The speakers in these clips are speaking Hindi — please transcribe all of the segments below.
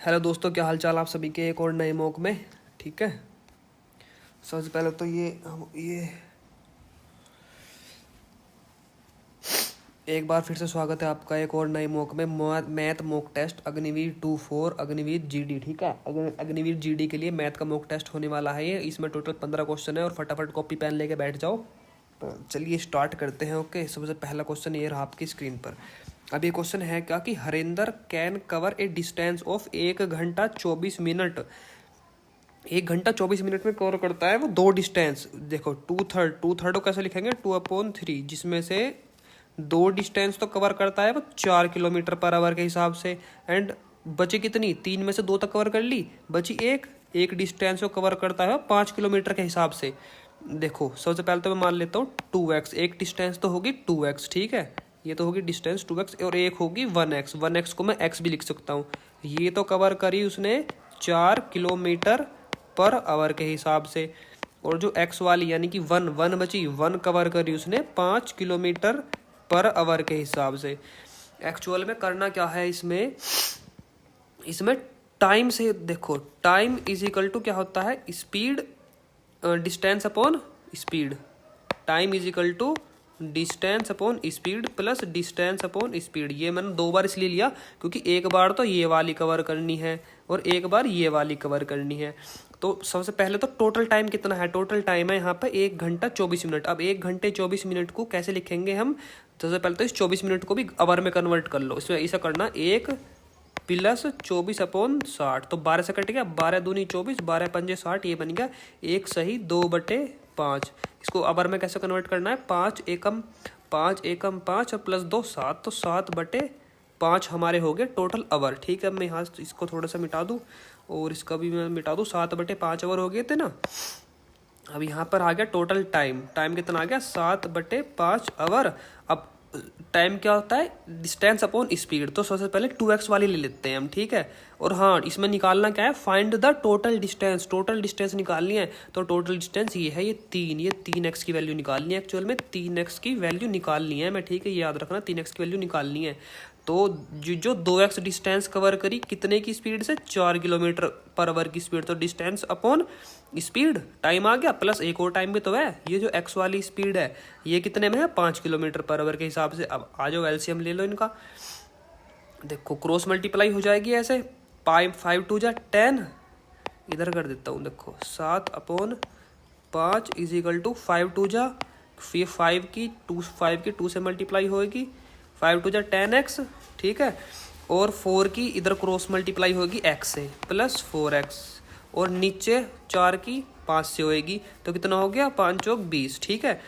हेलो दोस्तों, क्या हाल चाल आप सभी के एक और नए मॉक में। ठीक है, सबसे पहले तो ये एक बार फिर से स्वागत है आपका एक और नए मॉक में। Math mock test Agniveer 2-4 Agniveer GD. ठीक है, अग्निवीर जीडी के लिए मैथ का मॉक टेस्ट होने वाला है ये। इसमें टोटल 15 क्वेश्चन है और फटाफट कॉपी पेन लेके बैठ जाओ। तो चलिए स्टार्ट करते हैं। ओके, सबसे पहला क्वेश्चन ये रहा आपकी स्क्रीन पर। अब ये क्वेश्चन है क्या कि Harendra can cover A distance of 1 घंटा 24 मिनट। 1 घंटा 24 मिनट में कवर करता है वो दो डिस्टेंस। देखो टू थर्ड को कैसे लिखेंगे, 2/3, जिसमें से दो डिस्टेंस तो कवर करता है वो 4 किलोमीटर पर आवर के हिसाब से। एंड बची कितनी, 3 में से 2 तक कवर कर ली, बची एक डिस्टेंस को कवर करता है 5 किलोमीटर के हिसाब से। देखो सबसे पहले तो मैं मान लेता हूँ 2x, एक डिस्टेंस तो होगी 2x। ठीक है, ये तो होगी डिस्टेंस 2x और एक होगी 1x। 1x को मैं x भी लिख सकता हूँ। ये तो कवर करी उसने 4 किलोमीटर पर आवर के हिसाब से। और जो x वाली यानी कि 1 बची, 1 कवर करी उसने 5 किलोमीटर पर आवर के हिसाब से। एक्चुअल में करना क्या है इसमें टाइम से देखो, टाइम इज इक्वल टू क्या होता है, speed distance upon speed. Time is equal to distance upon speed plus distance upon speed. ये मैंने 2 बार इसलिए लिया क्योंकि एक बार तो ये वाली कवर करनी है और एक बार ये वाली कवर करनी है। तो सबसे पहले तो टोटल टाइम कितना है, टोटल टाइम है यहाँ पे 1 घंटा 24 मिनट। अब 1 घंटे 24 मिनट को कैसे लिखेंगे हम, सबसे पहले तो इस 24 मिनट को भी आवर में कन्वर्ट कर लो। इसमें ऐसा करना 1 प्लस 24/60, तो 12 से कट गया, 12 दूनी 24, 12 पंजे 60, ये बन गया 1 सही 2/5। इसको आवर में कैसे कन्वर्ट करना है, 5 एकम 5 और प्लस 2 7, तो 7/5 हमारे हो गए टोटल आवर। ठीक है, अब मैं यहाँ इसको थोड़ा सा मिटा दूँ और इसका भी मैं मिटा दूँ, 7/5 आवर हो गए थे ना। अब यहाँ पर आ गया टोटल टाइम, टाइम कितना आ गया 7/5 आवर। अब टाइम क्या होता है, डिस्टेंस अपॉन स्पीड। तो सबसे पहले 2x वाली ले लेते हैं हम। ठीक है, और हाँ इसमें निकालना क्या है, find the total distance. Total distance निकालनी है तो टोटल डिस्टेंस ये है, ये 3x की वैल्यू निकालनी है। एक्चुअल में 3x की वैल्यू निकालनी है मैं, ठीक है ये याद रखना, 3x की वैल्यू निकालनी है। तो जो 2x डिस्टेंस कवर करी कितने की स्पीड से, 4 किलोमीटर पर आवर की स्पीड। तो डिस्टेंस अपॉन स्पीड, टाइम आ गया प्लस एक और टाइम भी तो है, ये जो x वाली स्पीड है ये कितने में है, 5 किलोमीटर पर आवर के हिसाब से। अब आ जाओ एलसीएम ले लो इनका। देखो क्रॉस मल्टीप्लाई हो जाएगी ऐसे, 5 2 जा 10, इधर कर देता हूँ। देखो 7/5 इज इक्वल टू 5 2 जा, फिर 5 की 2 से मल्टीप्लाई होगी, 5 2 जा 10x। ठीक है, और 4 की इधर क्रॉस मल्टीप्लाई होगी x से प्लस 4x, और नीचे 4 की 5 से होएगी, तो कितना हो गया 5 चौक 20। ठीक है,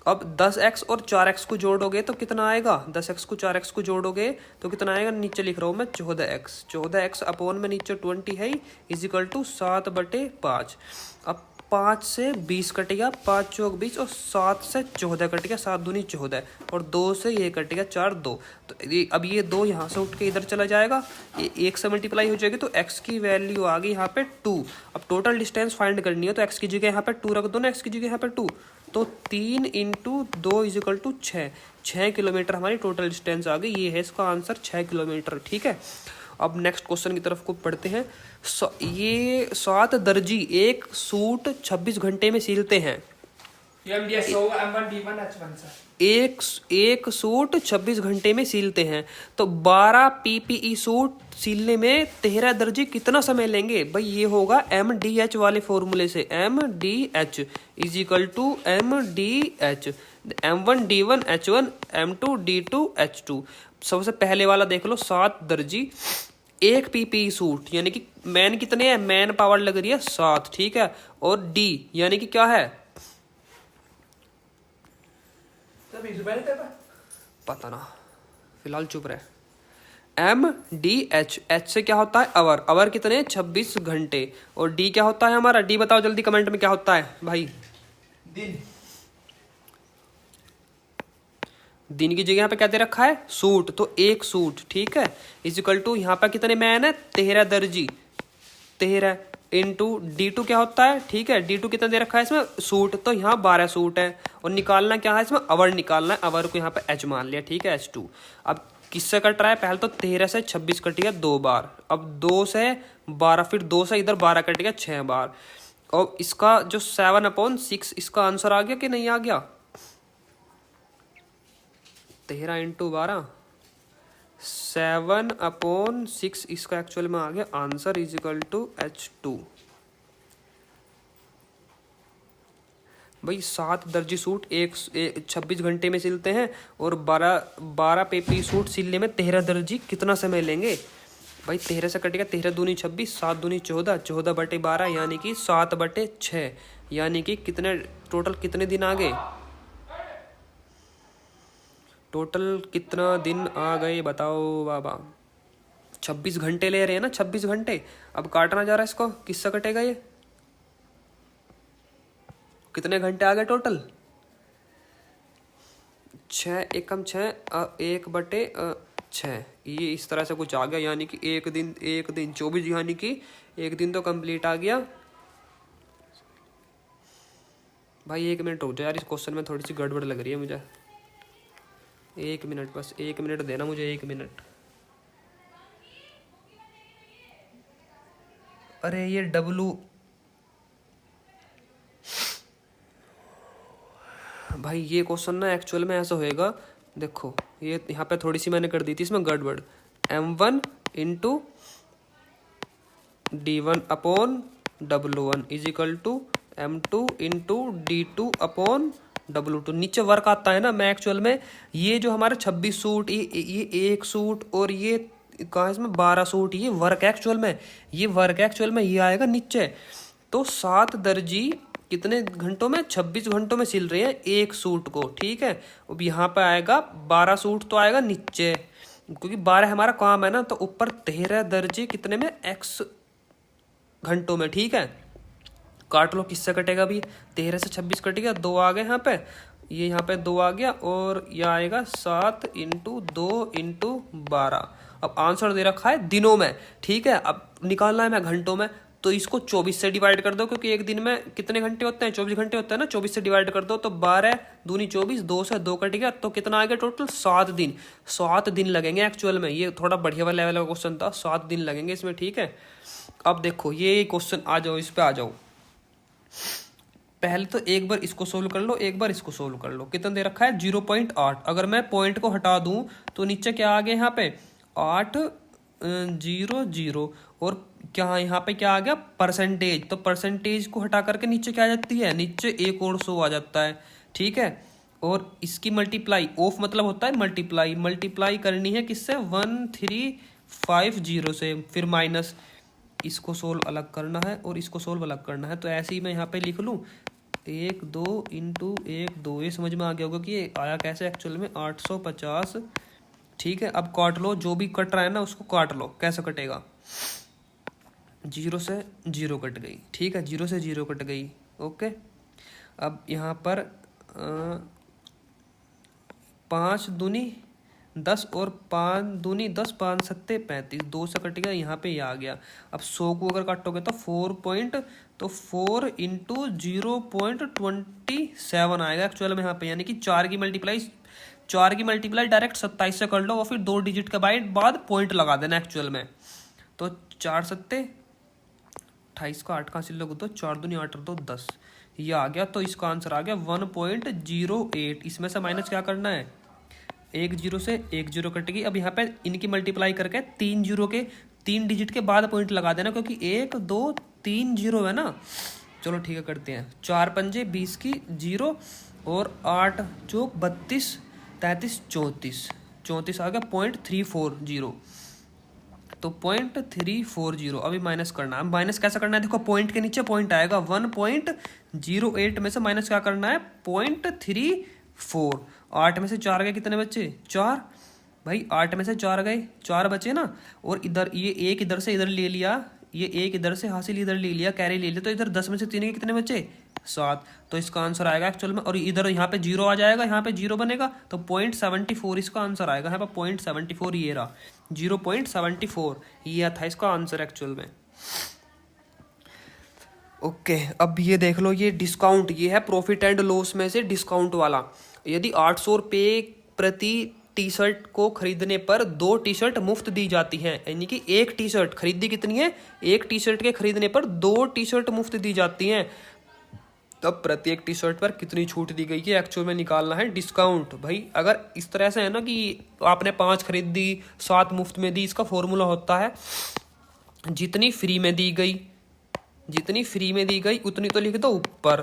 अब 10x और 4x को जोड़ोगे तो कितना आएगा, 10x को 4x को जोड़ोगे तो कितना आएगा, नीचे लिख रहा हूँ मैं 14x अपॉन में नीचे 20 है इज इक्वल टू 7/5। अब 5 से 20 कट गया, 5 चौक 20, और 7 से 14 कट गया, 7 दूनी 14, और 2 से ये कट गया 4 2। तो अब ये 2 यहाँ से उठ के इधर चला जाएगा, ये 1 से मल्टीप्लाई हो जाएगी, तो x की वैल्यू आ गई यहाँ पे 2। अब टोटल डिस्टेंस फाइंड करनी है तो x की जगह यहाँ पे 2 रख दो ना, x की जगह यहाँ पे 2, तो 3 × 2 इज इक्वल टू 6 किलोमीटर हमारी टोटल डिस्टेंस आ गई। ये है इसका आंसर 6 किलोमीटर। ठीक है, अब नेक्स्ट क्वेश्चन की तरफ को पढ़ते हैं। ये 7 दर्जी एक सूट 26 घंटे में सिलते हैं। एक सूट 26 घंटे में सिलते हैं, तो 12 PPE सूट सिलने में 13 दर्जी कितना समय लेंगे। भाई ये होगा MDH वाले फॉर्मूले से, MDH is equal to MDH, M1 D1 H1 M2 D2 H2। सबसे पहले वाला देख लो, 7 दर्जी एक PPE सूट, यानी कि मैन कितने हैं, मैन पावर लग रही है 7। ठीक है, और D यानी कि क्या है, पता ना फिलहाल चुप रहे। MDH, H से क्या होता है आवर, आवर कितने 26 घंटे, और D क्या होता है हमारा, D बताओ जल्दी कमेंट में क्या होता है भाई, दिन। दिन की जगह यहाँ पे क्या दे रखा है, सूट, तो एक सूट। ठीक है, इज इक्वल टू यहाँ पे कितने मैन है, 13 दर्जी, 13 इंटू D2 क्या होता है। ठीक है, D2 कितना दे रखा है इसमें, सूट, तो यहाँ 12 सूट है, और निकालना क्या है इसमें, आवर निकालना है, आवर को यहाँ पे H मान लिया। ठीक है, H2। अब किससे कट रहा है? पहले तो 13 से 26 कट गया 2 बार, अब 2 से 12, फिर 2 से इधर 12 कट गया 6 बार। और इसका जो 7/6 इसका आंसर आ गया कि नहीं आ गया? 13 × 12 7/6 इसका एक्चुअल में आ गया answer is equal to H2। भाई 7 दर्जी सूट 26 घंटे में सिलते हैं और 12 पेपी सूट सिलने में 13 दर्जी कितना समय लेंगे? भाई 13 से कटेगा 13 दूनी 26, 7 दूनी 14, 14/12 यानी कि 7/6, यानी कि कितने टोटल कितने दिन आ गए? टोटल कितना दिन आ गए बताओ बाबा? 26 घंटे ले रहे हैं ना, 26 घंटे। अब काटना जा रहा है इसको, किससे कटेगा ये? कितने घंटे आ गए टोटल? 6 एकम 6 1/6, ये इस तरह से कुछ आ गया, यानी कि एक दिन 24, यानी कि एक दिन तो कंप्लीट आ गया। भाई 1 मिनट रुक जाओ यार, इस क्वेश्चन में थोड़ी सी गड़बड़ लग रही है मुझे। 1 मिनट, बस 1 मिनट देना मुझे, 1 मिनट। अरे ये W, भाई ये क्वेश्चन ना एक्चुअल में ऐसा होएगा, देखो ये यहाँ पे थोड़ी सी मैंने कर दी थी इसमें गड़बड़। M1 × D1/W1 is equal to M2 × D2/W2। नीचे वर्क आता है ना, मैं एक्चुअल में ये जो हमारे 26 सूट, ये 1 सूट और ये कहा इसमें 12 सूट, ये वर्क एक्चुअल में, ये आएगा नीचे। तो 7 दर्जी कितने घंटों में? 26 घंटों में सिल रहे हैं 1 सूट को, ठीक है। अब यहाँ पे आएगा 12 सूट तो आएगा नीचे, क्योंकि 12 हमारा काम है ना, तो ऊपर 13 दर्जी कितने में? X घंटों में, ठीक है। काट लो, किससे कटेगा भी? 13 से 26 कट गया, 2 आ गए यहाँ पे, ये यहाँ पे 2 आ गया, और यह आएगा 7 × 2 × 12। अब आंसर दे रखा है दिनों में, ठीक है। अब निकालना है मैं घंटों में, तो इसको 24 से डिवाइड कर दो, क्योंकि एक दिन में कितने घंटे होते हैं? 24 घंटे होते हैं ना। 24 से डिवाइड कर दो तो 12 दूनी 24, 2 से 2 कट गया, तो कितना आ गया टोटल? 7 दिन। 7 दिन लगेंगे एक्चुअल में, ये थोड़ा बढ़िया वाला लेवल का क्वेश्चन था, 7 दिन लगेंगे इसमें, ठीक है। अब देखो ये क्वेश्चन आ जाओ, इस पे आ जाओ। पहले तो एक बार इसको सोल्व कर लो, एक बार इसको सोल्व कर लो। कितना दे रखा है? 0.8। अगर मैं पॉइंट को हटा दूं तो नीचे क्या आ गया यहाँ पे? 800, और क्या यहाँ पे क्या आ गया? परसेंटेज। तो परसेंटेज को हटा करके नीचे क्या आ जाती है? नीचे एक और 100 आ जाता है, ठीक है। और इसकी मल्टीप्लाई, ऑफ मतलब होता है मल्टीप्लाई करनी है किससे? 1350 से, फिर माइनस, इसको सोल्व अलग करना है और इसको सोल्व अलग करना है। तो ऐसे ही मैं यहाँ पे लिख लूँ 1 2 × 1 2, ये समझ में आ गया होगा कि ये आया कैसे एक्चुअल में? 850, ठीक है। अब काट लो, जो भी कट रहा है ना उसको काट लो। कैसे कटेगा? 0 से 0 कट गई, ठीक है, 0 से 0 कट गई, ओके। अब यहाँ पर 5 दूनी 10 और 5 दूनी 10, 5 सत्ते 35, 2 से कट गया, यहाँ पे ये आ गया। अब 100 को अगर काटोगे तो 4 × 0.27 आएगा एक्चुअल में यहाँ पे, यानी कि 4 की मल्टीप्लाई डायरेक्ट 27 से कर लो, और फिर 2 डिजिट के बाद पॉइंट लगा देना एक्चुअल में। तो 4 सत्ते 28 का 8 कहाँ से लोगे? तो 4 दूनी 8 और 2 10, ये आ गया। तो इसका आंसर आ गया 1.08। इसमें से माइनस क्या करना है? 1 0 से 1 0 कटेगी। अब यहाँ पे इनकी मल्टीप्लाई करके 3 0 के 3 डिजिट के बाद पॉइंट लगा देना, क्योंकि 1 2 3 0 है ना। चलो ठीक है, करते हैं। 4 पंजे 20 की 0, और 8 चौक 32, 33 34 आ गया 0.340। तो 0.340 अभी माइनस करना है। माइनस कैसा करना है? देखो पॉइंट के नीचे पॉइंट आएगा, 1.08 में से माइनस क्या करना है? 0.34। 8 में से 4 गए, कितने बच्चे? 4। भाई 8 में से 4 गए, 4 बचे ना। और इधर ये एक इधर से इधर ले लिया, ये एक इधर से हासिल इधर ले लिया, कैरी ले लिया, तो इधर 10 में से 3 के कितने बचे? 7। तो इसका आंसर आएगा एक्चुअल में, और इधर यहाँ पे 0 आ जाएगा, यहाँ पे 0 बनेगा, तो 0.74 इसका आंसर आएगा। यहाँ पे 0.74 ये रहा, 0.74 ये था इसका आंसर एक्चुअल में। ओके, अब ये देख लो, ये डिस्काउंट, ये है प्रॉफिट एंड लॉस में से डिस्काउंट वाला। यदि 800 रुपये प्रति टी शर्ट को खरीदने पर 2 टी शर्ट मुफ्त दी जाती हैं, यानी कि एक टी शर्ट खरीदी कितनी है, एक टी शर्ट के खरीदने पर 2 टी शर्ट मुफ्त दी जाती हैं, तब प्रत्येक टी शर्ट पर कितनी छूट दी गई है एक्चुअल में निकालना है डिस्काउंट। भाई अगर इस तरह से है ना कि आपने 5 खरीद दी 7 मुफ्त में दी, इसका फॉर्मूला होता है जितनी फ्री में दी गई, जितनी फ्री में दी गई उतनी तो लिख दो ऊपर,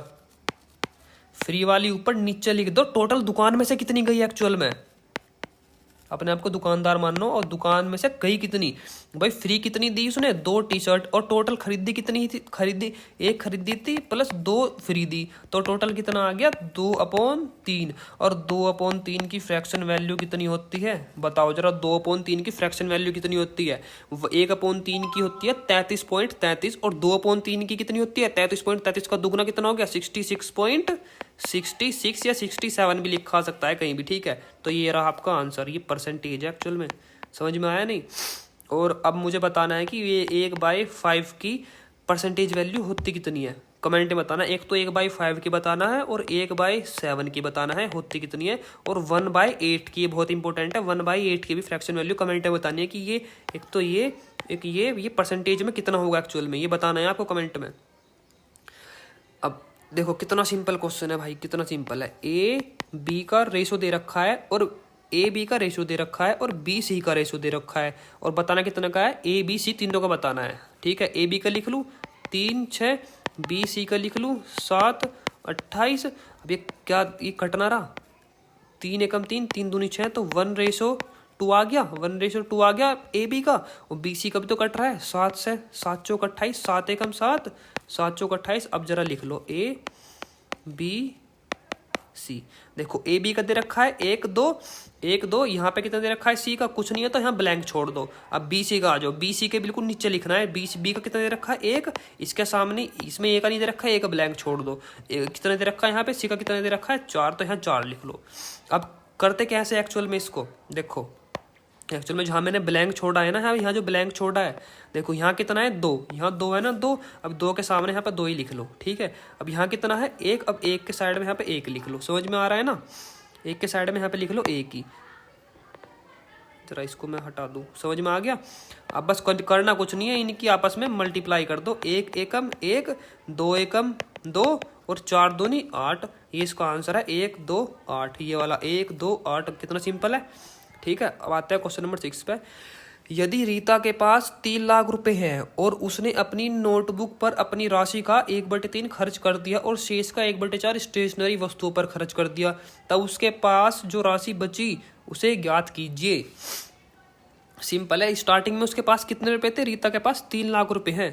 फ्री वाली ऊपर, नीचे लिख दो टोटल दुकान में से कितनी गई एक्चुअल में। अपने आप को दुकानदार मान लो और दुकान में से गई कितनी, भाई फ्री कितनी दी उसने 2 टी शर्ट, और टोटल खरीदी कितनी थी, खरीदी एक खरीदी थी प्लस 2 फ्री दी, तो टोटल कितना आ गया 2/3। और 2/3 की फ्रैक्शन वैल्यू कितनी होती है बताओ जरा, 2/3 की फ्रैक्शन वैल्यू कितनी होती है, 1/3 की होती है 33.33, और 2/3 की कितनी होती है 33.33 का दुगना कितना हो गया 66 या 67 भी लिखा सकता है कहीं भी, ठीक है। तो ये रहा आपका आंसर, ये परसेंटेज है एक्चुअल में, समझ में आया नहीं। और अब मुझे बताना है कि ये 1/5 की परसेंटेज वैल्यू होती कितनी है, कमेंट में बताना। एक तो 1/5 की बताना है और 1/7 की बताना है होती कितनी है, और 1/8 की, ये बहुत इंपॉर्टेंट है, 1/8 की भी फ्रैक्शन वैल्यू कमेंट में बतानी है कि ये एक तो ये परसेंटेज में कितना होगा एक्चुअल में, ये बताना है आपको कमेंट में। अब देखो कितना सिंपल क्वेश्चन है भाई, कितना सिंपल है। ए बी का रेशो दे रखा है और बी सी का रेशो दे रखा है, और बताना कितना का है, ए बी सी तीनों का बताना है, ठीक है। ए बी का लिख लूँ 3 6, बी सी का लिख लूँ 7 28। अब ये क्या, ये कटना रहा, 3 एकम 3, 3 दूनी 6, तो 1:2 आ गया, 1:2 आ गया ए बी का, और बी सी का भी तो कट रहा है 7 से, 7 चौक 28, 7 एकम 7, 7 चौक 28। अब जरा लिख लो ए बी सी, देखो ए बी का दे रखा है 1 2, यहाँ पे कितना दे रखा है सी का, कुछ नहीं है तो यहाँ ब्लैंक छोड़ दो। अब बी सी का आ जाओ, बी सी के बिल्कुल नीचे लिखना है, बी का कितना दे रखा है 1, इसके सामने इसमें ए का नहीं दे रखा है, ए का ब्लैंक छोड़ दो। कितना दे रखा है यहाँ पे, सी का कितना दे रखा है 4, तो यहाँ 4 लिख लो। अब करते कैसे एक्चुअल में इसको, देखो एक्चुअल में जहाँ मैंने ब्लैंक छोड़ा है ना, यहाँ जो ब्लैंक छोड़ा है, देखो यहाँ कितना है 2, यहाँ 2 है ना 2, अब 2 के सामने यहाँ पे 2 ही लिख लो, ठीक है। अब यहाँ कितना है 1, अब 1 के साइड में यहाँ पे 1 लिख लो, समझ में आ रहा है ना, 1 के साइड में यहाँ पे लिख लो 1 ही, जरा इसको मैं हटा दूँ, समझ में आ गया। अब बस करना कुछ नहीं है, इनकी आपस में मल्टीप्लाई कर दो, 1 एकम 1, 2 एकम 2, और 4 दूनी 8, ये इसका आंसर है 1 2 8, ये वाला 1 2 8, कितना सिंपल है, ठीक है। अब आते हैं क्वेश्चन नंबर 6 पे। यदि रीता के पास 3 लाख रुपए हैं और उसने अपनी नोटबुक पर अपनी राशि का 1/3 खर्च कर दिया और शेष का 1/4 स्टेशनरी वस्तुओं पर खर्च कर दिया, तब उसके पास जो राशि बची उसे ज्ञात कीजिए। सिंपल है, स्टार्टिंग में उसके पास कितने रुपए थे, रीता के पास 3 लाख रुपए हैं,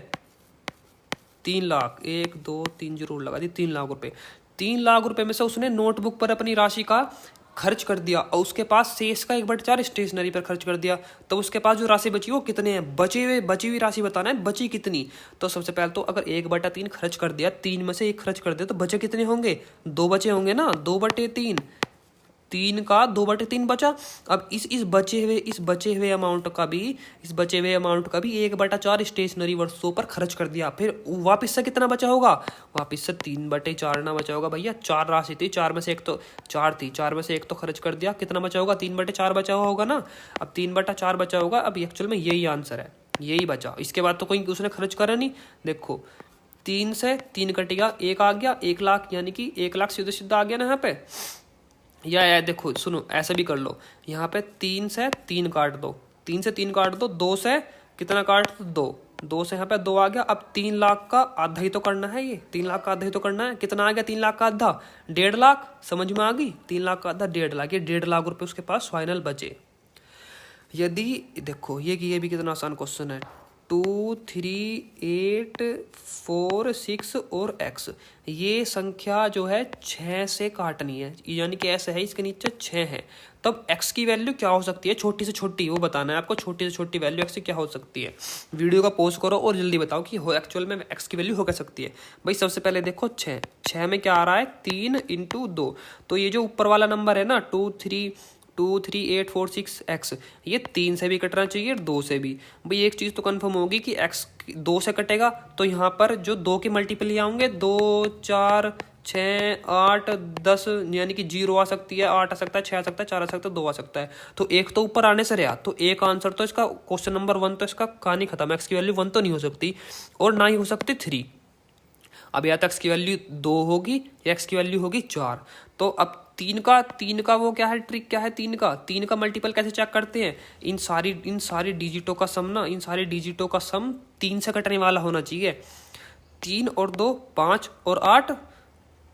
3 लाख, 1 2 3 जरूर लगा दी, 3 लाख रुपए। 3 लाख रुपए में से उसने नोटबुक पर अपनी राशि का खर्च कर दिया और उसके पास शेष का 1/4 स्टेशनरी पर खर्च कर दिया, तो उसके पास जो राशि बची वो कितने हैं, बची हुई राशि बताना है, बची कितनी। तो सबसे पहले तो अगर 1/3 खर्च कर दिया, 3 में से 1 खर्च कर दिया, तो बचे कितने होंगे, 2 बचे होंगे ना, 2/3, 3 का 2/3 बचा। अब इस बचे हुए अमाउंट का भी 1/4 स्टेशनरी वस्तुओं पर खर्च कर दिया, फिर वापस से कितना बचा होगा, वापस से 3/4 ना बचा होगा भैया, 4 राशि थी, 4 में से 1 तो 4 थी, 4 में से 1 तो खर्च कर दिया, कितना बचा होगा 3/4 बचा हुआ होगा ना। अब 3/4 बचा होगा, अब एक्चुअल में यही आंसर है, यही बचा, इसके बाद तो कोई उसने खर्च करा नहीं। देखो 3 से 3 कटेगा, 1 आ गया, 1 लाख, यानी कि 1 लाख सीधे सीधा आ गया ना यहाँ पे। या देखो सुनो ऐसा भी कर लो, यहाँ पे 3 से 3 काट दो, 3 से 3 काट दो, 2 से कितना काट दो, 2 से यहाँ पे 2 आ गया। अब 3 लाख का आधा ही तो करना है, ये 3 लाख का आधा ही तो करना है, कितना आ गया 3 लाख का आधा, 1.5 लाख, समझ में आ गई, 3 लाख का आधा 1.5 लाख, ये 1.5 लाख रुपए उसके पास फाइनल बचे। यदि देखो ये भी कितना आसान क्वेश्चन है, 2 3 8 4 6 और x, ये संख्या जो है 6 से काटनी है, यानी कि ऐसे है, इसके नीचे 6 है, तब x की वैल्यू क्या हो सकती है, छोटी से छोटी, वो बताना है आपको, छोटी से छोटी वैल्यू x की क्या हो सकती है। वीडियो का पॉज करो और जल्दी बताओ कि हो एक्चुअल में x की वैल्यू हो क्या सकती है। भाई सबसे पहले देखो 6 में क्या आ रहा है 3 × 2, तो ये जो ऊपर वाला नंबर है ना 2 3 8 4 6 x, ये 3 से भी कटना चाहिए, 2 से भी। भाई एक चीज़ तो कंफर्म होगी कि x 2 से कटेगा, तो यहाँ पर जो 2 के मल्टीपल आएंगे 2 4 6, 8, 10 यानी कि 0 आ सकती है, 8 आ सकता है, 6 आ सकता है, 4 आ सकता है, 2 आ सकता है। तो एक तो ऊपर आने से रहा, तो एक आंसर तो इसका क्वेश्चन नंबर 1 तो इसका कहानी खत्म। एक्स की वैल्यू 1 तो नहीं हो सकती और ना ही हो सकती 3। अब या तो एक्स की वैल्यू 2 होगी या एक्स की वैल्यू होगी 4। तो अब तीन का वो क्या है, ट्रिक क्या है, तीन का मल्टीपल कैसे चेक करते हैं? इन सारी डिजिटों का सम ना, इन सारी डिजिटों का सम 3 से कटने वाला होना चाहिए। 3 और 2 5 और 8,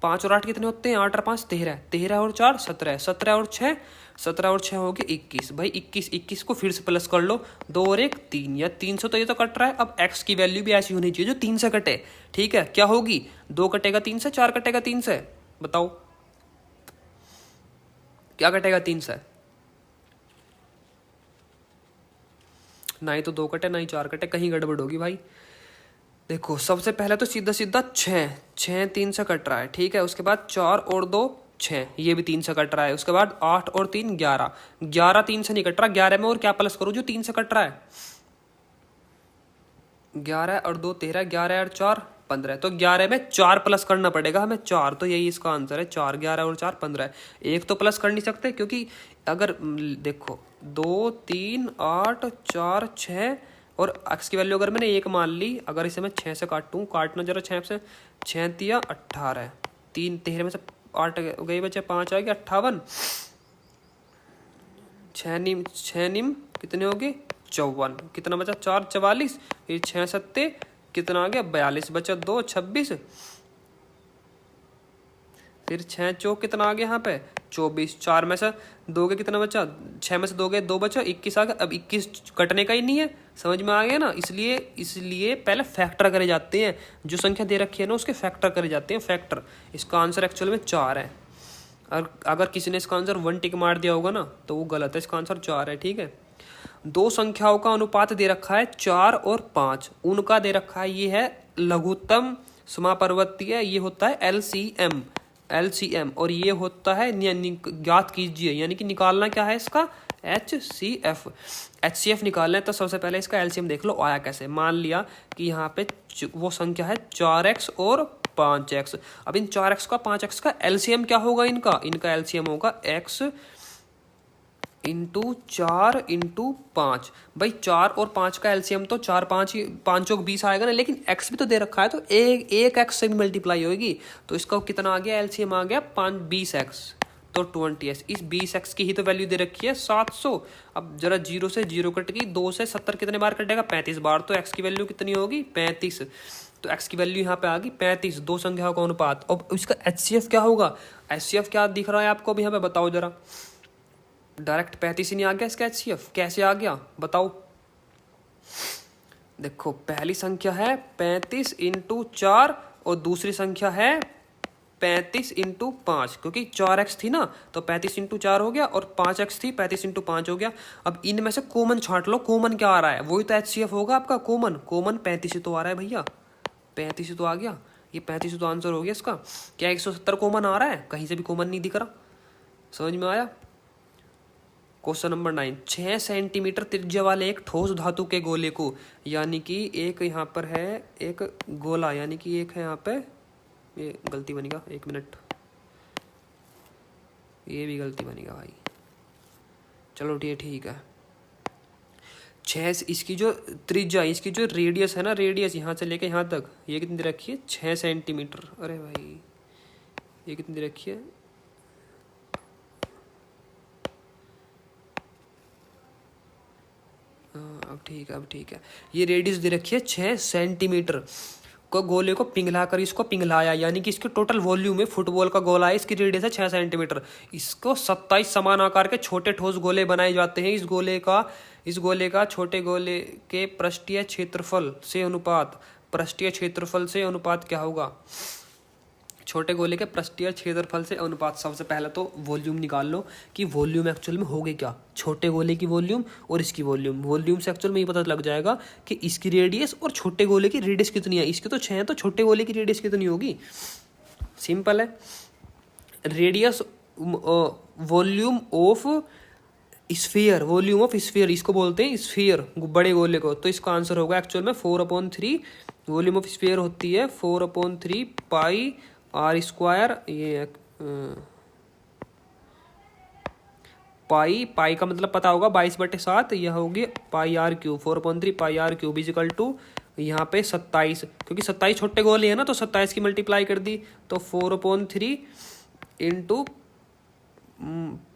5 और 8 कितने होते हैं? 8 और 5 13, 13 और 4 17, 17 और 6, 17 और 6 हो गए 21। भाई 21 को फिर से प्लस कर लो, 2 और 1 3, या 3 से तो ये तो कट रहा है। अब x की वैल्यू भी ऐसी होनी चाहिए जो 3 से कटे। ठीक है, क्या होगी? 2 कटेगा 3 से, 4 कटेगा 3 से, बताओ क्या कटेगा 3 से? ना ही तो 2 कटे ना ही 4 कटे, कहीं गड़बड़ होगी भाई। देखो सबसे पहले तो सीधा सीधा 6 3 से कट रहा है। ठीक है, उसके बाद 4 और 2 6, ये भी 3 से कट रहा है। उसके बाद 8 और 3 11, 11 3 से नहीं कट रहा, 11 में और क्या प्लस करूँ जो 3 से कट रहा है? 11 और 2 13, 11 और 4 15, तो 11 में 4 प्लस करना पड़ेगा हमें, 4, तो यही इसका आंसर है 4। 11 और 4 15, एक तो प्लस कर नहीं सकते क्योंकि अगर देखो 2 3 8 4 6 और एक्स की वैल्यू अगर मैंने 1 मान ली, अगर इसे मैं 6 से काटना जरा, 6 से 6 दिया 18, 3 13 में से 8 गई बचे 5 आ गया 58, 6 निम कितने हो गए? 54, कितना बचा? 4 44, फिर 6 सत्ते कितना आ गया? 42, बचा 2 26, फिर 6 चौक कितना आ गया यहाँ पे? 24, 4 में से 2 के कितना बचा? 6 में से 2 गए 2 बचा, 21 आ गया। अब 21 कटने का ही नहीं है, समझ में आ गया ना? इसलिए पहले फैक्टर करे जाते हैं, जो संख्या दे रखी है ना उसके फैक्टर करे जाते हैं, फैक्टर। इसका आंसर एक्चुअल में 4 है। अगर किसी ने इसका आंसर 1 टिक मार दिया होगा ना तो वो गलत है, इसका आंसर 4 है। ठीक है, दो संख्याओं का अनुपात दे रखा है 4 और 5, उनका दे रखा है ये है लघुत्तम समापवर्तीय, ये होता है एलसीएम, और ये होता है ज्ञात कीजिए, यानी कि निकालना क्या है इसका? एचसीएफ निकालना है। तो सबसे पहले इसका एलसीएम देख लो आया कैसे। मान लिया कि यहाँ पे वो संख्या है 4x और 5x। अब इन 4x का 5x का एलसीएम क्या होगा? इनका एलसीएम होगा x इंटू 4 इंटू 5। भाई 4 और 5 का एलसीएम तो 4 5 ही, 5 चौक 20 आएगा ना, लेकिन x भी तो दे रखा है तो एक x से भी मल्टीप्लाई होगी, तो इसका कितना आ गया? एलसीएम आ गया 20x, तो 20x। इस 20x की ही तो वैल्यू दे रखी है 700। अब जरा 0 से 0 कट गई, 2 से 70 कितने बार कटेगा? 35 बार, तो x की वैल्यू कितनी होगी? 35। तो x की वैल्यू यहाँ पे आ गई 35, दो संख्याओं का अनुपात। अब इसका एचसीएफ क्या होगा? एचसीएफ क्या दिख रहा है आपको अभी यहाँ पे, बताओ जरा। डायरेक्ट 35 ही नहीं आ गया इसका एचसीएफ, कैसे आ गया बताओ? देखो पहली संख्या है 35 इंटू 4 और दूसरी संख्या है 35 इंटू 5, क्योंकि 4x थी ना तो 35 इंटू 4 हो गया, और 5x थी 35 इंटू 5 हो गया। अब इनमें से कॉमन छांट लो, कॉमन क्या आ रहा है? वही तो एचसीएफ होगा आपका। कॉमन 35 ही तो आ रहा है भैया, 35 ही तो आ गया, ये 35 ही तो आंसर हो गया इसका। क्या 170 कॉमन आ रहा है? कहीं से भी कॉमन नहीं दिख रहा, समझ में आया? क्वेश्चन नंबर 9, 6 सेंटीमीटर त्रिज्या वाले एक ठोस धातु के गोले को, यानी कि एक यहाँ पर है एक गोला, यानी कि एक है यहाँ पे, ये गलती बनेगा, 1 मिनट, ये भी गलती बनेगा भाई, चलो ठीक है। 6, इसकी जो त्रिज्या, इसकी जो रेडियस है ना, रेडियस यहाँ से लेके यहाँ तक, ये कितनी रखी है? 6 सेंटीमीटर। अरे भाई ये कितनी रखी है? अब ठीक है, ये रेडियस दे रखी है 6 सेंटीमीटर को, गोले को पिघलाकर इसको पिघलाया, यानी कि इसके टोटल वॉल्यूम में फुटबॉल का गोला है, इसकी रेडियस है 6 सेंटीमीटर। इसको 27 समान आकार के छोटे ठोस गोले बनाए जाते हैं। इस गोले का छोटे गोले के पृष्ठीय क्षेत्रफल से अनुपात क्या होगा? छोटे गोले के पृष्ठीय क्षेत्रफल से अनुपात। सबसे पहले तो वॉल्यूम निकाल लो कि वॉल्यूम एक्चुअल में होगी क्या, छोटे गोले की वॉल्यूम और इसकी वॉल्यूम से एक्चुअल में ये पता लग जाएगा कि इसकी रेडियस और छोटे गोले की रेडियस कितनी है। इसकी तो 6 है तो छोटे गोले की रेडियस कितनी होगी? सिंपल है, रेडियस वॉल्यूम ऑफ स्फीयर, इसको बोलते हैं स्फीयर, बड़े गोले को। तो इसका आंसर होगा एक्चुअल में 4/3, वॉल्यूम ऑफ स्फीयर होती है 4/3 पाई आर स्क्वायर, ये पाई का मतलब पता होगा 22/7, यह होगी pi r cube, 4/3 pi r cube equal to यहाँ पे 27, क्योंकि 27 छोटे गोले है ना तो 27 की मल्टीप्लाई कर दी तो 4/3 इंटू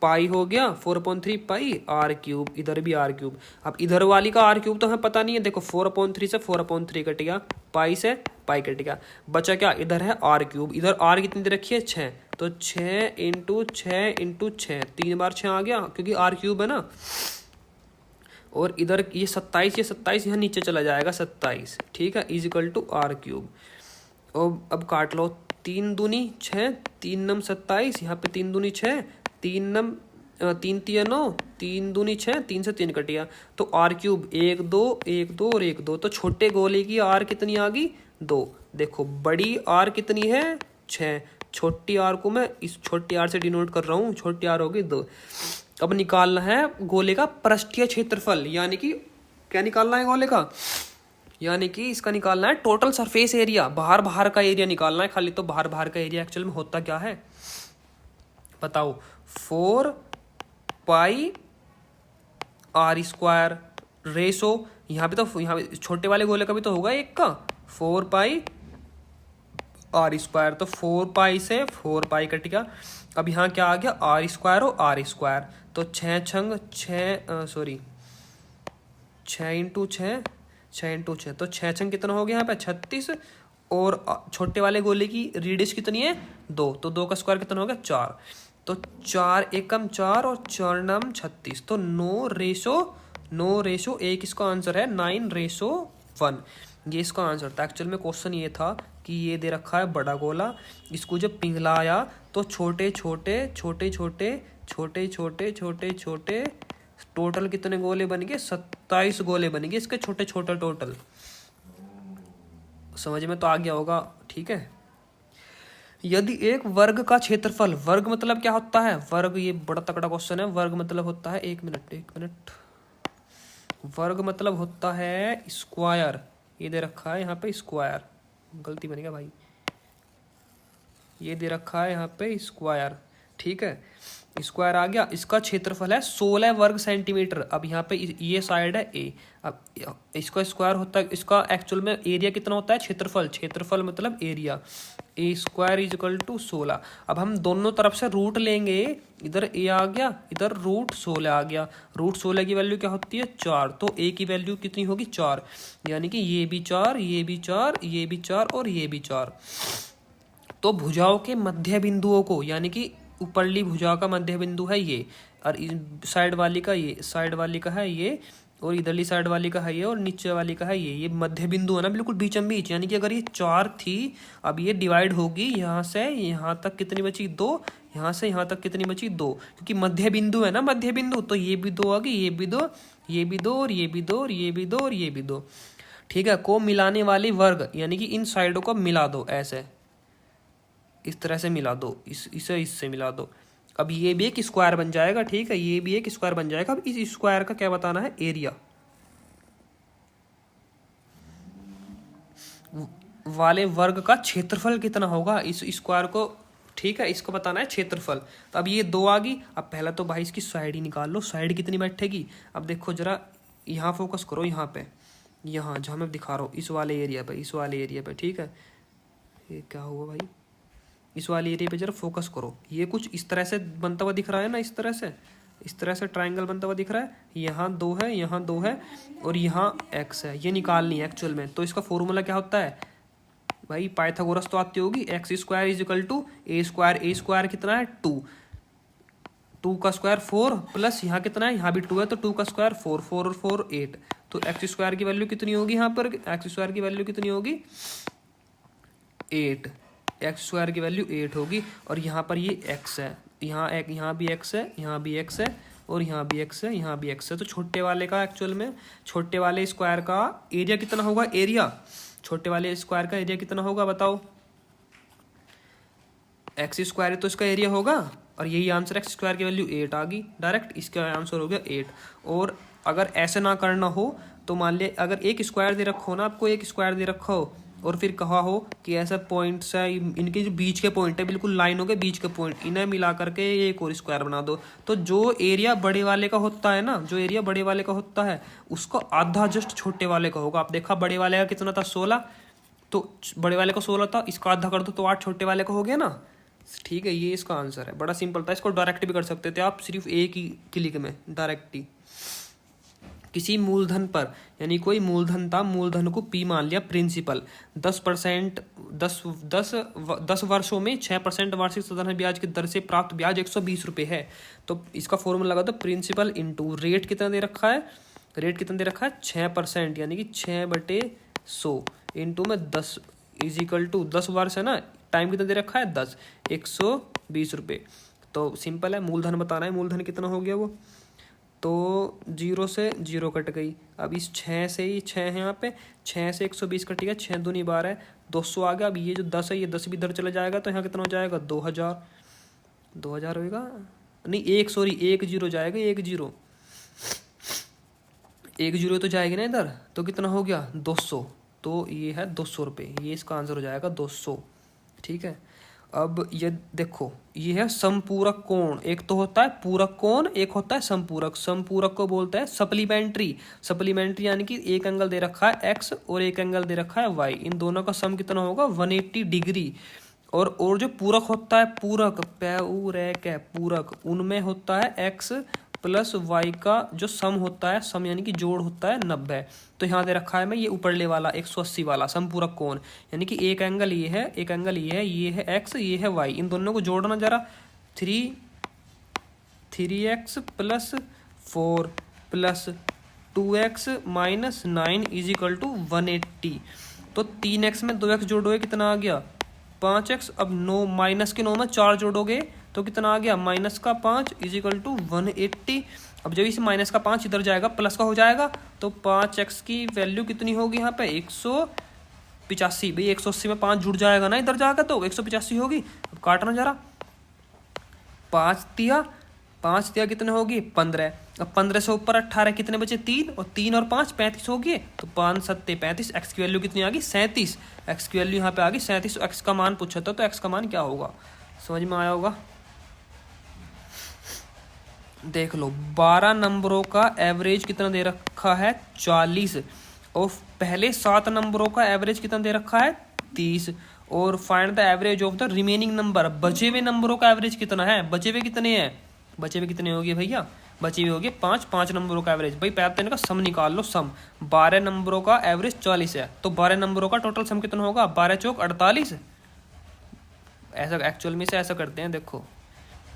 पाई हो गया 4/3 पाई आर क्यूब, इधर भी आर क्यूब। अब इधर वाली का आर क्यूब तो हमें पता नहीं है, देखो 4/3 से 4/3 कट गया, पाई से पाई कट गया, बचा क्या, इधर है आर क्यूब। इधर आर कितनी दे रखी है 6, तो 6 इंटू 6 इंटू 6, 3 बार 6 आ गया क्योंकि आर क्यूब है ना। और इधर ये 27 यहाँ नीचे चला जाएगा 27, ठीक है, इजिकल टू आर क्यूब। और अब काट लो, 3 दूनी 6, 3 नम 27, यहाँ पे 3 दूनी 6, 3 तिया 9, 3 दूनी 6, 3 से 3 कट गया, तो आर क्यूब 1 2 1 2 और 1 2, तो छोटे गोले की आर कितनी आ गई 2। देखो बड़ी आर कितनी है 6, छोटी आर को मैं इस छोटी आर से डिनोट कर रहा हूँ, छोटी आर होगी 2। अब निकालना है गोले का पृष्ठीय क्षेत्रफल, यानी कि क्या निकालना है गोले का, यानी कि इसका निकालना है टोटल सरफेस एरिया, बाहर का एरिया निकालना है खाली। तो बाहर का एरिया एक्चुअल में होता क्या है बताओ, 4 पाई आर स्क्वायर रेशो, यहाँ पे तो यहाँ पे छोटे वाले गोले का भी तो होगा एक का, 4 पाई आर स्क्वायर, तो 4 पाई से 4 पाई कट गया। अब यहाँ क्या आ गया आर स्क्वायर और आर स्क्वायर, तो 6 छंग 6 इंटू 6, 6 इंटू 6, तो 6 छंग कितना हो गया यहाँ पे 36, और छोटे वाले गोले की रेडियस कितनी है 2, तो 2 का स्क्वायर कितना हो गया 4, तो 4 एकम 4 और 4 नम 36, तो 9 रेशो 1 इसका आंसर है 9:1, ये इसका आंसर था। एक्चुअल में क्वेश्चन ये था कि ये दे रखा है बड़ा गोला, इसको जब पिघलाया तो छोटे छोटे छोटे छोटे छोटे छोटे छोटे छोटे टोटल कितने गोले बन गए 27 गोले बन गए इसके छोटे छोटे टोटल। समझ में तो आ गया होगा, ठीक है। यदि एक वर्ग का क्षेत्रफल, वर्ग मतलब क्या होता है वर्ग, ये बड़ा तगड़ा क्वेश्चन है। वर्ग मतलब होता है, एक मिनट, वर्ग मतलब होता है स्क्वायर, ये दे रखा है यहाँ पे स्क्वायर, गलती बनेगा भाई, ये दे रखा है यहाँ पे स्क्वायर, ठीक है, स्क्वायर आ गया। इसका क्षेत्रफल है 16 वर्ग सेंटीमीटर। अब यहाँ पे ये साइड है ए, अब इसका स्क्वायर होता है, इसका एक्चुअल में एरिया कितना होता है क्षेत्रफल मतलब area, A square is equal to 16। अब हम दोनों तरफ से रूट लेंगे, इधर ए आ गया, इधर रूट 16 आ गया, रूट 16 की वैल्यू क्या होती है 4, तो ए की वैल्यू कितनी होगी 4, यानी कि ये भी 4, ये भी 4, ये भी 4 और ये भी 4। तो भुजाओं के मध्य बिंदुओं को, यानी कि ऊपरली भुजा का मध्य बिंदु है ये, और साइड वाली का ये, साइड वाली का है ये, और इधरली साइड वाली का है ये, और नीचे वाली का है ये मध्य बिंदु है ना बिल्कुल बीचम बीच। यानी कि अगर ये 4 थी, अब ये डिवाइड होगी, यहाँ से यहाँ तक कितनी बची 2, यहाँ से यहाँ तक कितनी बची 2, क्योंकि मध्य बिंदु है ना मध्य बिंदु, तो ये भी 2 आ गई, ये भी 2, ये भी 2 और ये भी 2 और ये भी 2 और ये भी 2, ठीक है। को मिलाने वाली वर्ग, यानी कि इन साइडों को मिला दो, ऐसे इस तरह से मिला दो, इसे इससे मिला दो। अब ये भी एक स्क्वायर बन जाएगा, ठीक है, ये भी एक स्क्वायर बन जाएगा। अब इस स्क्वायर का क्या बताना है एरिया, वाले वर्ग का क्षेत्रफल कितना होगा इस स्क्वायर को, ठीक है, इसको बताना है क्षेत्रफल। तो अब ये 2 आ गई। अब पहला तो भाई इसकी साइड ही निकाल लो, साइड कितनी बैठेगी। अब देखो जरा यहाँ फोकस करो, यहाँ पे, यहाँ जहाँ मैं दिखा रहा हूँ इस वाले एरिया पे, इस वाले एरिया पे, ठीक है। ये क्या हुआ भाई, इस वाले एरिया पे जरा फोकस करो। ये कुछ इस तरह से बनता हुआ दिख रहा है ना, इस तरह से ट्रायंगल बनता हुआ दिख रहा है। यहाँ 2 है, यहाँ 2 है, और यहाँ x है, ये निकालनी है एक्चुअल में। तो इसका फॉर्मूला क्या होता है भाई, पाइथागोरस तो आती होगी, x square is equal to A square. A square कितना है 2, 2 का स्क्वायर 4, प्लस यहाँ कितना है, यहाँ भी 2 है, तो 2 का स्क्वायर 4, 4 और 4 8, तो एक्स स्क्वायर की वैल्यू कितनी होगी, यहाँ पर एक्स स्क्वायर की वैल्यू कितनी होगी 8, एक्स स्क्वायर की वैल्यू 8 होगी। और यहाँ पर ये x है, यहाँ भी x है, यहाँ भी x है, और यहाँ भी x है, यहाँ भी x है। तो छोटे वाले का एक्चुअल में, छोटे वाले स्क्वायर का एरिया कितना होगा, एरिया छोटे वाले स्क्वायर का एरिया कितना होगा बताओ, एक्स स्क्वायर तो इसका एरिया होगा, और यही आंसर एक्स स्क्वायर की वैल्यू 8 आ गई डायरेक्ट, इसका आंसर हो गया 8। और अगर ऐसे ना करना हो तो मान लिया अगर एक स्क्वायर दे रखो ना आपको, एक स्क्वायर दे रखो और फिर कहा हो कि ऐसा पॉइंट्स है, इनके जो बीच के पॉइंट है बिल्कुल लाइन हो गए बीच के पॉइंट, इन्हें मिला करके एक और स्क्वायर बना दो। तो जो एरिया बड़े वाले का होता है ना, जो एरिया बड़े वाले का होता है उसको आधा जस्ट छोटे वाले का होगा। आप देखा बड़े वाले का कितना था 16, तो बड़े वाले का 16 था, इसका आधा कर दो तो 8 छोटे वाले का हो गया ना। ठीक है, ये इसका आंसर है। बड़ा सिंपल था, इसको डायरेक्ट भी कर सकते थे आप सिर्फ एक ही क्लिक में डायरेक्ट ही। किसी मूलधन पर, यानी कोई मूलधन था, मूलधन को पी मान लिया, प्रिंसिपल 10% 10 वर्षों में 6% वार्षिक साधारण ब्याज की दर से प्राप्त ब्याज 120 रुपये है। तो इसका फॉर्मूला लगा दो, प्रिंसिपल इंटू रेट कितना दे रखा है, रेट कितना दे रखा है 6%, यानी कि 6/100 इंटू में 10 इज इक्वल टू 10 वर्ष है ना, टाइम कितना दे रखा है 10, 120 रुपये। तो सिंपल है, मूलधन बताना है, मूलधन कितना हो गया वो, तो 0 से 0 कट गई। अब इस 6 से ही 6 है यहाँ पे, 6 से 120 कट गया, 6 दूनी 12 200 आ गया। अब ये जो 10 है ये 10 भी इधर चला जाएगा, तो यहाँ कितना हो जाएगा 2000 होएगा नहीं, 1 0 जाएगा, 1 0 तो जाएगी ना इधर, तो कितना हो गया 200, तो ये है 200 रुपये, ये इसका आंसर हो जाएगा 200। ठीक है, अब ये देखो, ये है समपूरक कोण। एक तो होता है पूरक कोण, एक होता है समपूरक। समपूरक को बोलते हैं सप्लीमेंट्री। सप्लीमेंट्री यानी कि एक एंगल दे रखा है x और एक एंगल दे रखा है y, इन दोनों का सम कितना होगा 180 डिग्री। और जो पूरक होता है, पूरक पूरक, उनमें होता है x प्लस y का जो सम होता है, सम यानी कि जोड़ होता है 90। तो यहाँ दे रखा है मैं ये ऊपरले वाला 180 वाला समपूरक कोण, यानी कि एक एंगल ये है, एक एंगल ये है x, ये है y, इन दोनों को जोड़ना जरा। 3x plus 4 plus 2x minus 9 is equal to 180। तो 3x में 2x जोड़ोगे कितना आ गया 5x। अब 9 माइनस के 9 में 4 जोड़ोगे तो कितना आ गया माइनस का 5 इज इक्वल टू 180। अब जब इस माइनस का 5 इधर जाएगा प्लस का हो जाएगा, तो 5x की वैल्यू कितनी होगी यहाँ पे 185। भाई 180 में 5 जुड़ जाएगा ना इधर जाएगा, तो 185 होगी। अब काटना जरा, 5 दिया कितने होगी 15। अब 15 से ऊपर 18 कितने बचे 3, और 3 और 5 35 हो गए, तो 5 7 35। एक्स की वैल्यू कितनी आ गई 37। एक्स की वैल्यू यहाँ पे आ गई 37। एक्स का मान पूछा था, तो एक्स का मान क्या होगा, समझ में आया होगा। देख लो 12 नंबरों का एवरेज कितना दे रखा है 40, और पहले 7 नंबरों का एवरेज कितना दे रखा है 30, और find the average of the remaining number. बचे हुए नंबरों का एवरेज कितना है, बचे हुए कितने हो गए भैया, बचे हुए हो गए 5 नंबरों का एवरेज। भाई पैटर्न का सम निकाल लो, सम 12 नंबरों का एवरेज 40 है, तो 12 नंबरों का टोटल सम कितना होगा 12 चौक 48। ऐसा एक्चुअल में से ऐसा करते हैं, देखो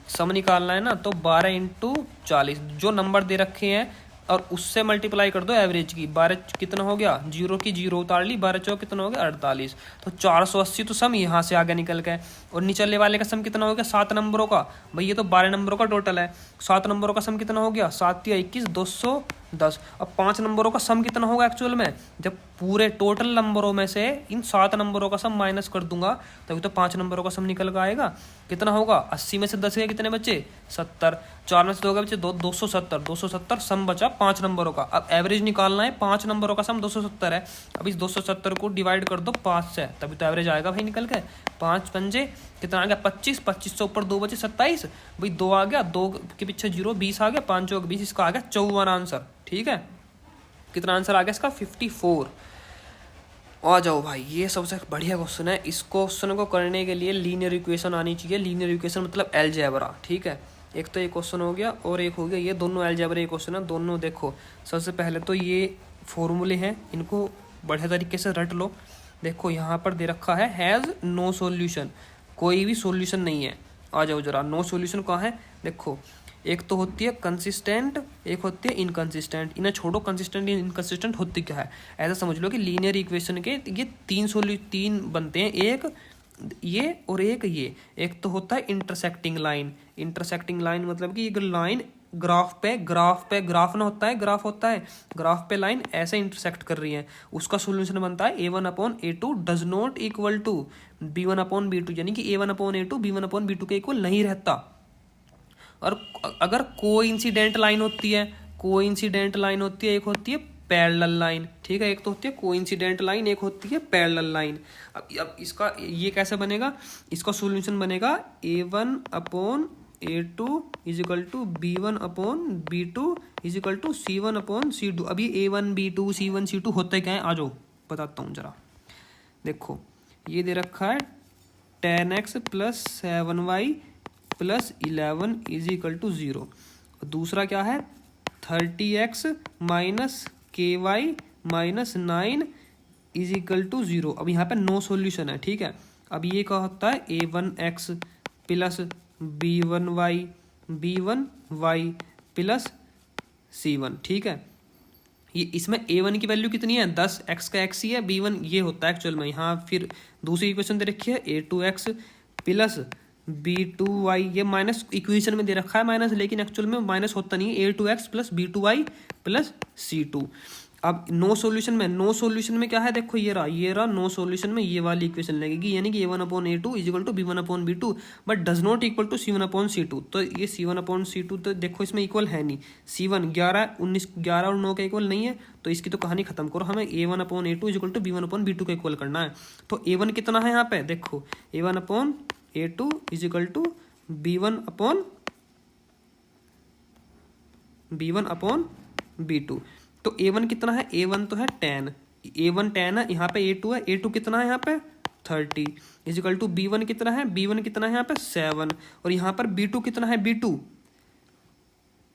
सम निकालना है ना, तो 12 इंटू 40 जो नंबर दे रखे हैं और उससे मल्टीप्लाई कर दो एवरेज की। 12 कितना हो गया, 0 की 0 उतार ली, 12 चौक कितना हो गया 48। तो 480 तो सम यहाँ से आगे निकल गए। और निचले वाले का सम कितना हो गया 7 नंबरों का। भाई ये तो 12 नंबरों का टोटल है, 7 नंबरों का सम कितना हो गया 7 या 21 210। अब 5 नंबरों का सम कितना होगा एक्चुअल में, जब पूरे टोटल नंबरों में से इन 7 नंबरों का सम माइनस कर दूंगा तभी तो 5 नंबरों का सम निकल कर आएगा। कितना होगा 80 में से 10 गए कितने बचे 70, 4 में से 2 गए बचे 270 सम बचा 5 नंबरों का। अब एवरेज निकालना है, 5 नंबरों का सम 270 है। अब इस 270 को डिवाइड कर दो 5 से, तभी तो एवरेज आएगा भाई निकल के। 5 पंजे कितना आ गया 25, 25 से ऊपर 2 बचे 27। भाई 2 आ गया, 2 के पीछे 0 20 आ गया, 5 चौक 20, इसका आ गया 54 आंसर। ठीक है, कितना आंसर आ गया इसका 54। आ जाओ भाई, ये सबसे बढ़िया क्वेश्चन है। इस क्वेश्चन को करने के लिए लीनियर इक्वेशन आनी चाहिए। लीनियर इक्वेशन मतलब अलजेब्रा। ठीक है, एक तो ये क्वेश्चन हो गया और एक हो गया ये, दोनों अलजेब्रा क्वेश्चन है दोनों। देखो सबसे पहले तो ये फॉर्मूले हैं, इनको बढ़िया तरीके से रट लो। देखो यहाँ पर दे रखा है हैज़ नो सॉल्यूशन, कोई भी सॉल्यूशन नहीं है। आ जाओ जरा, नो सॉल्यूशन कहाँ है, देखो एक तो होती है कंसिस्टेंट, एक होती है इनकंसिस्टेंट। इन्हें छोड़ो, कंसिस्टेंट इनकंसिस्टेंट होती क्या है, ऐसा समझ लो कि लीनियर इक्वेशन के ये 3 बनते हैं, एक ये और एक ये। एक तो होता है इंटरसेक्टिंग लाइन। इंटरसेक्टिंग लाइन मतलब कि एक लाइन ग्राफ पे ग्राफ ना होता है, ग्राफ पे लाइन ऐसे इंटरसेक्ट कर रही है, उसका सोल्यूशन बनता है a1/a2 does not equal to b1/b2, यानी कि a1/a2 b1/b2 के इक्वल नहीं रहता। और अगर कोइंसिडेंट लाइन होती है, एक होती है पैरेलल लाइन, ठीक है। एक तो होती है कोइंसिडेंट लाइन, एक होती है पैरेलल लाइन। अब इसका ये कैसे बनेगा, इसका सॉल्यूशन बनेगा A1/A2 is equal to B1/B2 is equal to C1/C2। अब ये A1 B2 C1 C2 होता है क्या है, आ जाओ बताता हूँ जरा। देखो ये दे रखा है 10x plus 7y plus 11 is equal to 0। दूसरा क्या है 30x minus KY minus 9 is equal to 0। अब यहाँ पे नो सॉल्यूशन है, ठीक है। अब ये क्या होता है A1x plus B1y plus C1, ठीक है। ये इसमें A1 की वैल्यू कितनी है 10, x का x ही है, B1 ये होता है एक्चुअल में। यहाँ फिर दूसरी इक्वेशन दे रखी है A2x प्लस B2y, ये माइनस इक्वेशन में दे रखा है माइनस, लेकिन एक्चुअल में माइनस होता नहीं है। A2x plus B2y plus C2। अब नो सॉल्यूशन में क्या है, देखो ये रहा नो सॉल्यूशन में ये वाली इक्वेशन लगेगी, यानी कि A1/A2 is equal to B1/B2 but does not equal to C1/C2। तो ये C1/C2 तो देखो इसमें इक्वल है नहीं। C1 11 और 9 का इक्वल नहीं है, तो इसकी तो कहानी खत्म करो। हमें A1/A2 is equal to B1/B2 का इक्वल करना है। तो A1 कितना है यहाँ पे, देखो A1/A2 is equal to B1/B2। तो A1 कितना है, A1 तो है 10, A1 10 है, यहाँ पे A2 है, A2 कितना है यहाँ पे 30 इज इक्वल टू B1 कितना है, B1 कितना है यहाँ पे 7, और यहाँ पर B2 कितना है,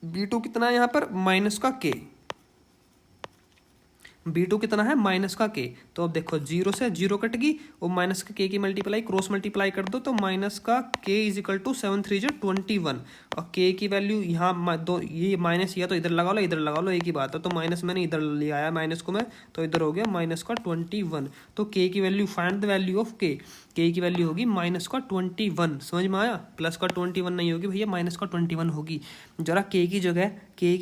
B2 कितना है यहाँ पर माइनस का K, B2 कितना है माइनस का K। तो अब देखो 0 से 0 कट गई और माइनस का K की मल्टीप्लाई क्रॉस मल्टीप्लाई कर दो, तो माइनस का K इज इक्वल टू 7 3 21, और K की वैल्यू यहाँ दो, ये माइनस या तो इधर लगा लो इधर लगा लो, एक ही बात है। तो माइनस मैंने इधर ले आया माइनस को मैं, तो इधर हो गया माइनस का 21। तो K की value, find the value of K की वैल्यू होगी माइनस का 21। समझ में आया, प्लस का 21 नहीं होगी भैया, माइनस का 21 होगी। जरा K की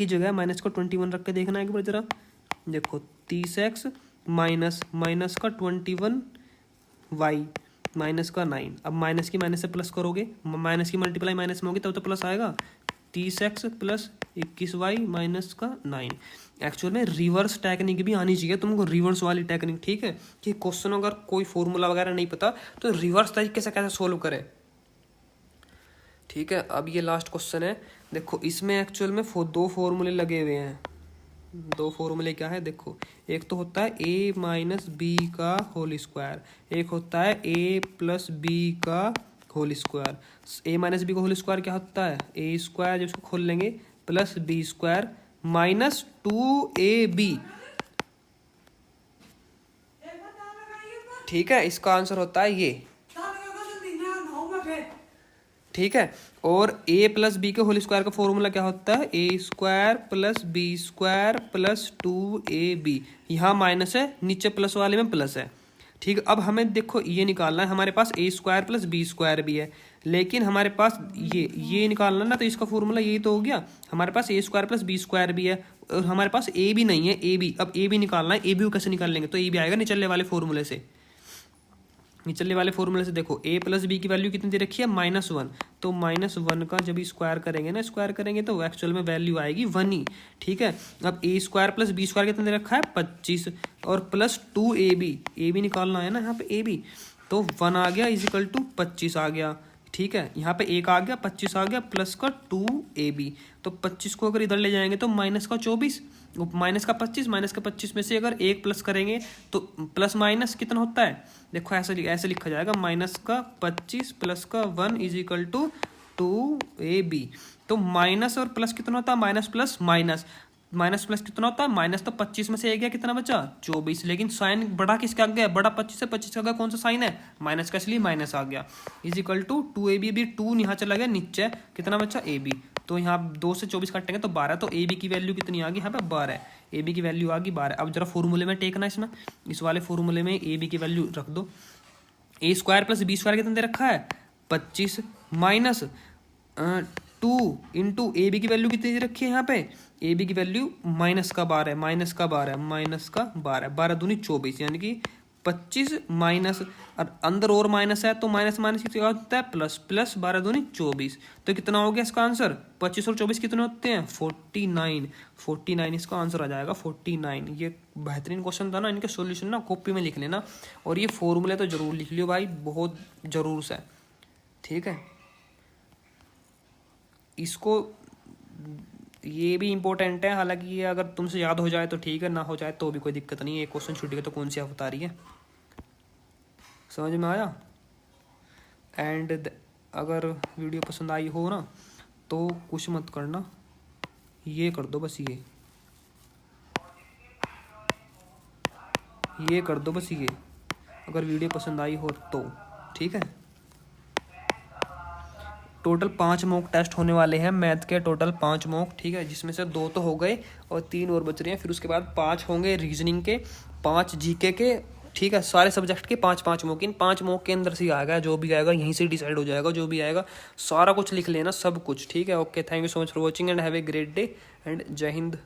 जगह माइनस का 21 रख के देखना है एक बार जरा। देखो 30x माइनस का 21y माइनस का 9। अब माइनस की माइनस से प्लस करोगे, माइनस की मल्टीप्लाई माइनस में होगी तब तो प्लस आएगा। 30x प्लस 21y माइनस का 9। एक्चुअल में रिवर्स टेक्निक भी आनी चाहिए तुमको, रिवर्स वाली टेक्निक, ठीक है। कि क्वेश्चन अगर कोई फॉर्मूला वगैरह नहीं पता तो रिवर्स तरीके से कैसे सोल्व करे, ठीक है। अब ये लास्ट क्वेश्चन है, देखो इसमें एक्चुअल में दो फॉर्मूले लगे हुए हैं। दो फॉर्मूले क्या है, देखो एक तो होता है a माइनस बी का होल स्क्वायर, एक होता है a प्लस बी का whole square. a minus B का होल स्क्वायर क्या होता है, a स्क्वायर, जब इसको खोल लेंगे, plus B square minus 2ab, ठीक है। इसका आंसर होता है ये, ठीक है। और a प्लस बी के होल स्क्वायर का फॉर्मूला क्या होता है, a square plus B square plus 2ab। यहाँ माइनस है, नीचे प्लस वाले में प्लस है, ठीक है। अब हमें देखो ये निकालना है, हमारे पास a square plus B square भी है, लेकिन हमारे पास ये निकालना ना, तो इसका फॉर्मूला यही तो हो गया। हमारे पास a square plus B square भी है और हमारे पास a भी नहीं है, a भी। अब a भी निकालना है, a भी कैसे निकाल लेंगे, तो a भी आएगा निचले वाले फॉर्मूले से। निचले वाले फॉर्मूले से देखो a प्लस बी की वैल्यू कितनी दे रखी है -1, तो -1 का जब स्क्वायर करेंगे ना, स्क्वायर करेंगे तो एक्चुअल में वैल्यू आएगी 1 ही, ठीक है। अब a square plus B square कितना दे रखा है 25, और प्लस 2ab, a भी निकालना है ना यहाँ पे a भी, तो 1 आ गया इज इक्वल टू 25 आ गया, ठीक है। यहाँ पे 1 आ गया, 25 आ गया, प्लस का 2ab, तो 25 को अगर इधर ले जाएंगे तो माइनस का 24, माइनस का 25, माइनस का 25 में से अगर 1 प्लस करेंगे तो प्लस माइनस कितना होता है, देखो ऐसे लिखा जाएगा, माइनस का 25 प्लस का 1 इज इक्वल टू 2ab। तो माइनस और प्लस कितना होता है, माइनस प्लस माइनस कितना होता है, माइनस, तो 25 में से 1 गया, कितना बचा 24, लेकिन साइन बड़ा किसके आगे है, बड़ा 25 से 25 का कौन सा साइन है, माइनस का, इसलिए माइनस आ गया, इज इक्वल टू 2ab। भी 2 यहाँ चला गया नीचे, कितना बचा ab, तो यहाँ 2 से 24 काटेंगे तो 12, तो ab की वैल्यू कितनी आ गई यहाँ पे 12, ab की वैल्यू आ गई 12। अब जरा फॉर्मूले में टेकना, इसमें इस वाले फॉर्मूले में ab की वैल्यू रख दो। a square plus B square कितना दे रखा है 25 माइनस 2 इंटू ए बी की वैल्यू कितनी दे रखी है यहाँ पे, ए बी की वैल्यू -12 12 दूनी 24, यानी कि 25 माइनस, अंदर और माइनस है तो माइनस माइनस क्या होता है प्लस, प्लस 12 दूनी 24। तो कितना हो गया इसका आंसर? 25 और 24 कितने होते हैं? 49। 49 इसका आंसर आ जाएगा 49। ये बेहतरीन क्वेश्चन था ना, इनके सॉल्यूशन ना कॉपी में लिख लेना, और ये फॉर्मूले तो जरूर लिख लियो भाई, बहुत जरूर से, ठीक है। इसको ये भी इम्पोर्टेंट है, हालांकि ये अगर तुमसे याद हो जाए तो ठीक है, ना हो जाए तो भी कोई दिक्कत नहीं है। एक क्वेश्चन छूट गया तो कौन सी आप बता रही है, समझ में आया? एंड अगर वीडियो पसंद आई हो ना तो कुछ मत करना, ये कर दो बस, ये कर दो बस, ये अगर वीडियो पसंद आई हो तो, ठीक है। टोटल 5 मॉक टेस्ट होने वाले हैं मैथ के, टोटल 5 मॉक, ठीक है, जिसमें से 2 तो हो गए और 3 और बच रहे हैं। फिर उसके बाद 5 होंगे रीजनिंग के, 5 जीके के, ठीक है, सारे सब्जेक्ट के 5-5 मॉक। इन 5 मॉक के अंदर से आएगा, जो भी आएगा यहीं से डिसाइड हो जाएगा, जो भी आएगा सारा कुछ लिख लेना, सब कुछ, ठीक है। Okay, thank you so much for watching and have a great day and जय हिंद।